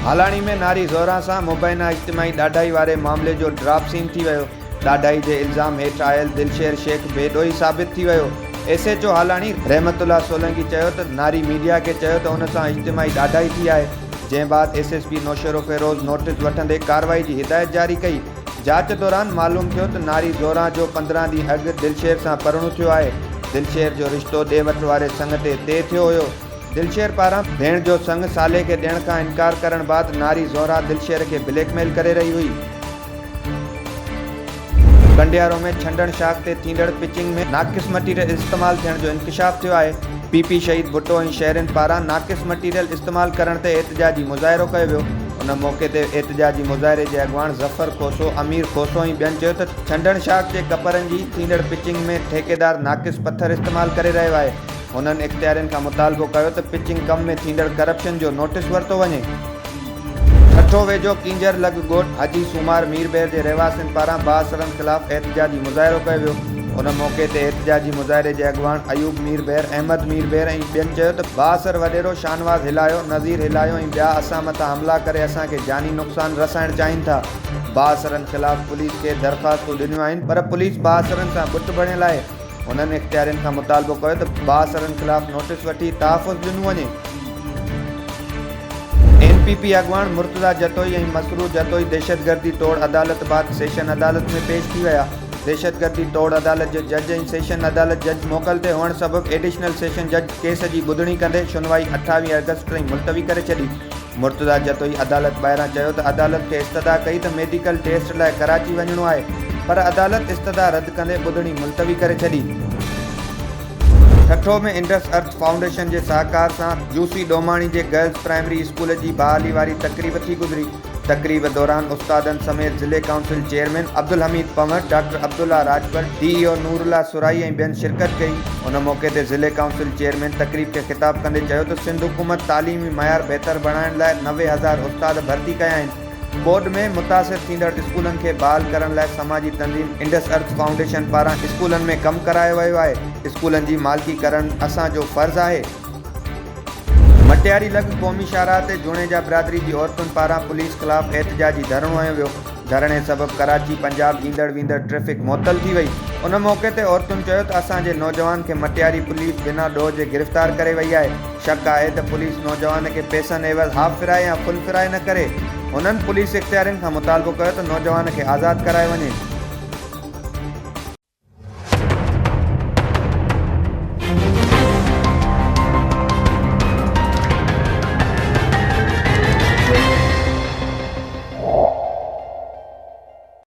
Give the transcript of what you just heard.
हालाणी में नारी ज़ोरा सां मुबैना इज्तिमाई ॾाढाई वारे मामले जो ड्राप सीन थी वियो। ॾाढाई जे इल्ज़ाम हेठि आयल दिलशेर शेख बेॾोही साबित थी वियो। SHO हालाणी रहमतुल्लाह सोलंकी चयो त नारी मीडिया खे चयो त हुन सां इज्तिमाई ॾाढाई थी आहे, जंहिं बाद SSP नौशेरो फ़िरोज़ नोटिस वठंदे कार्रवाई जी हिदायत जारी कई। जांच दौरान मालूम थियो त नारी ज़ोरा जो 15 ॾींहं अॻु दिलशेर सां परणो थियो आहे। दिलशेर जो रिश्तो ॾे वठि वारे संग ते तइ थियो हुयो। दिलशेर पारां भेण जो संग साले खे ॾियण खां इनकार करण बाद नारी ज़ोरा दिलशेर खे ब्लैकमेल करे रही हुई। कंडियारो में छंडण शाख ते थींदड़ पिचिंग में नाक़िस मटीरियल इस्तेमाल थियण जो इंकशाफ थियो आहे। PP शहीद भुट्टो ऐं शहरनि पारां नाक़िस मटीरियल इस्तेमाल करण ते एहतजाजी मुज़ाहिरो कयो वियो। उन मौक़े ते एहतजाजी मुज़ाहिरे जे अॻवान ज़फ़र खोसो, अमीर खोसो ऐं ॿियनि चयो त छंडण शाख जे कपरनि जी थींदड़ पिचिंग में ठेकेदार नाक़िस पत्थर इस्तेमाल करे रहियो आहे। हुननि इख़्तियारियुनि खां मुतालबो कयो त पिचिंग कम में थींदड़ करप्शन जो नोटिस वरितो वञे। ठठो वेझो किंजर लॻ ॻोठ हाजी सूमार मीरबेर जे रहवासियुनि पारां बासरनि ख़िलाफ़ एहतजाजी मुज़ाहिरो कयो वियो। उन मौक़े ते एहतजाजी मुज़ाहिरे जे अॻवान अयूब मीरबेर, अहमद मीरबेर ऐं ॿियनि चयो त बासर वॾेरो शाहनवाज़ हिलायो, नज़ीर हिलायो ऐं ॿिया असां मथां हमला करे असांखे जानी नुक़सान रसाइण चाहिनि था। बासरनि ख़िलाफ़ पुलिस खे दरख़्वास्तूं ॾिनियूं आहिनि, पर पुलिस बासरनि सां बुत बणियल आहे। उन्हनि इख़्तियारियुनि खां मुतालबो कयो त बासरनि ख़िलाफ़ नोटिस वठी तहफ़ुज़ ॾिनो वञे। NPP अॻवान मुर्तज़ा जतोई ऐं मसरूर जतोई दहशतगर्दी तोड़ अदालत बाद सेशन अदालत में पेश थी विया। दहशतगर्दी तोड़ अदालत जे जज ऐं सेशन अदालत जज मोकल ते हुअण सबबि एडिशनल सेशन जज केस जी ॿुधणी कंदे सुनवाई 28 अगस्त ताईं मुलतवी करे छॾी। मुर्तज़ा जतोई अदालत ॿाहिरां चयो त अदालत खे इस्तदा कई त मेडिकल टेस्ट लाइ कराची वञिणो आहे, पर अदालत इस्तदा रद्द कंदे ॿुधणी मुलतवी करे छॾी। ठठो में इंडस अर्थ फाउंडेशन जे सहकार सां यूसी डोमाणी जे गर्ल्स प्राइमरी स्कूल जी बहाली वारी तक़रीब थी गुज़री। तक़रीब दौरान उस्तादनि समेत ज़िले council chairman Abdul Hamid Panwar, doctor Abdullah Rajpar, DEO Noorullah Surai ऐं ॿियनि शिरकत कई। उन मौक़े ते ज़िले काउंसिल चेयरमैन तक़रीब खे ख़िताब कंदे चयो त सिंध हुकूमत तालीमी मयार बहितर बणाइण लाइ 90,000 उस्ताद भर्ती कया आहिनि। बोर्ड में मुतासिर थींदड़ स्कूलनि खे बहाल करण लाइ समाजी तंज़ीम इंडस अर्थ फाउंडेशन पारां स्कूलनि में कमु करायो वियो आहे। स्कूलनि जी मालिकी करणु असांजो फ़र्ज़ु आहे। मटियारी लॻ क़ौमी शाहराह ते जुणेजा बिरादरी जी औरतुनि पारां पुलिस ख़िलाफ़ एहतजाजी धरणो हंयो वियो। धरणे सबबि कराची पंजाब ईंदड़ वेंदड़ ट्रैफ़िक मुअतल थी वई। उन मौक़े ते औरतुनि चयो त असांजे नौजवान खे मटियारी पुलिस बिना ॾोह जे गिरफ़्तार करे वई आहे। शक आहे त पुलिस नौजवान खे पैसनि एवज़ हाफ़ फिराए या फुल फिराए न करे। उन्हनि पुलिस इख़्तियारियुनि खां मुतालबो कयो त नौजवान खे आज़ादु करायो वञे।